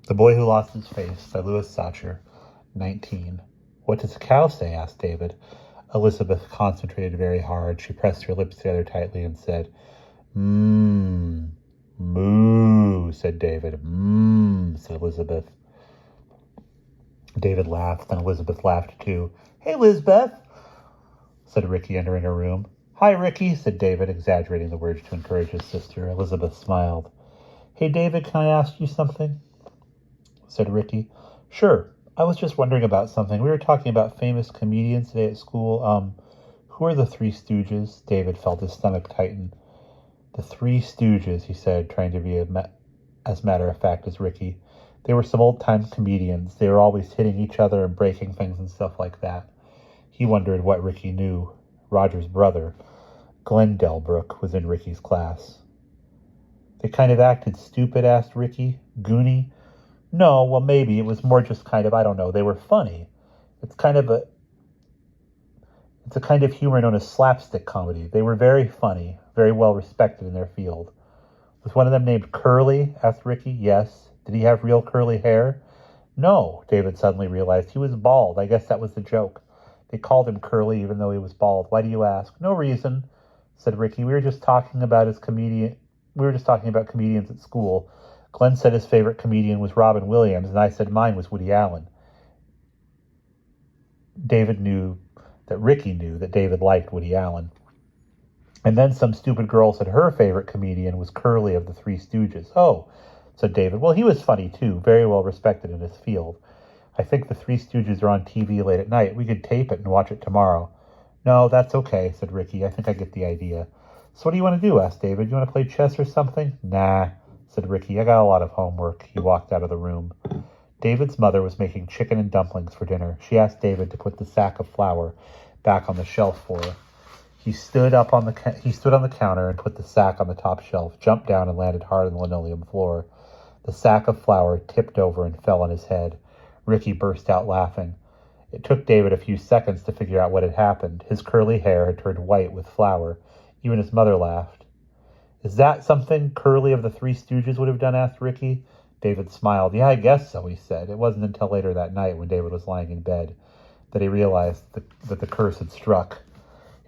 The Boy Who Lost His Face by Louis Sachar, 19. What does a cow say? Asked David. Elizabeth concentrated very hard. She pressed her lips together tightly and said, Moo, said David. Said Elizabeth. David laughed, and Elizabeth laughed too. Hey, Lizbeth, said Ricky, entering her room. Hi, Ricky, said David, exaggerating the words to encourage his sister. Elizabeth smiled. Hey, David, can I ask you something? Said Ricky. Sure. I was just wondering about something. We were talking about famous comedians today at school. Who are the Three Stooges? David felt his stomach tighten. The Three Stooges, he said, trying to be as matter of fact as Ricky. They were some old-time comedians. They were always hitting each other and breaking things and stuff like that. He wondered what Ricky knew. Roger's brother, Glenn Delbrook, was in Ricky's class. They kind of acted stupid, asked Ricky. Goony? No, well, maybe. It was more just kind of, I don't know, they were funny. It's a kind of humor known as slapstick comedy. They were very funny, very well respected in their field. Was one of them named Curly? Asked Ricky. Yes. Did he have real curly hair? No, David suddenly realized. He was bald. I guess that was the joke. They called him Curly even though he was bald. Why do you ask? No reason, said Ricky. We were just talking about comedians at school. Glenn said his favorite comedian was Robin Williams, and I said mine was Woody Allen. Ricky knew that David liked Woody Allen. And then some stupid girl said her favorite comedian was Curly of the Three Stooges. Oh, said David. Well, he was funny, too, very well respected in his field. I think the Three Stooges are on TV late at night. We could tape it and watch it tomorrow. No, that's okay, said Ricky. I think I get the idea. So what do you want to do? Asked David. You want to play chess or something? Nah, said Ricky. I got a lot of homework. He walked out of the room. David's mother was making chicken and dumplings for dinner. She asked David to put the sack of flour back on the shelf for her. He stood on the counter and put the sack on the top shelf, jumped down and landed hard on the linoleum floor. The sack of flour tipped over and fell on his head. Ricky burst out laughing. It took David a few seconds to figure out what had happened. His curly hair had turned white with flour. Even his mother laughed. Is that something Curly of the Three Stooges would have done? Asked Ricky. David smiled. Yeah, I guess so, he said. It wasn't until later that night, when David was lying in bed, that he realized that the curse had struck.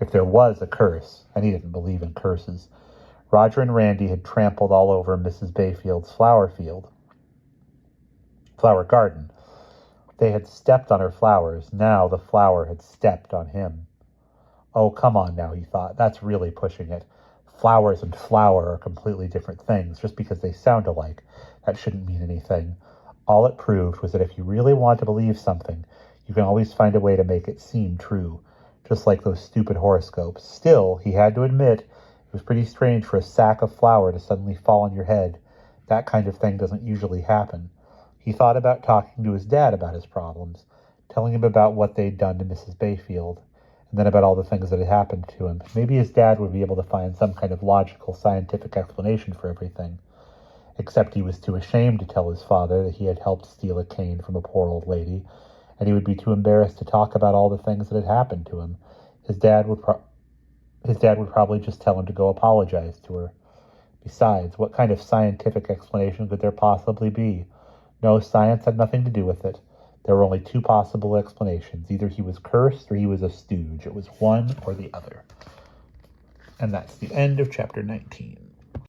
If there was a curse, and he didn't believe in curses, Roger and Randy had trampled all over Mrs. Bayfield's flower garden. They had stepped on her flowers. Now the flower had stepped on him. Oh, come on now, he thought. That's really pushing it. Flowers and flower are completely different things. Just because they sound alike, that shouldn't mean anything. All it proved was that if you really want to believe something, you can always find a way to make it seem true, just like those stupid horoscopes. Still, he had to admit, it was pretty strange for a sack of flour to suddenly fall on your head. That kind of thing doesn't usually happen. He thought about talking to his dad about his problems, telling him about what they'd done to Mrs. Bayfield, and then about all the things that had happened to him. Maybe his dad would be able to find some kind of logical, scientific explanation for everything. Except he was too ashamed to tell his father that he had helped steal a cane from a poor old lady, and he would be too embarrassed to talk about all the things that had happened to him. His dad would probably just tell him to go apologize to her. Besides, what kind of scientific explanation could there possibly be? No, science had nothing to do with it. There were only two possible explanations. Either he was cursed or he was a stooge. It was one or the other. And that's the end of chapter 19.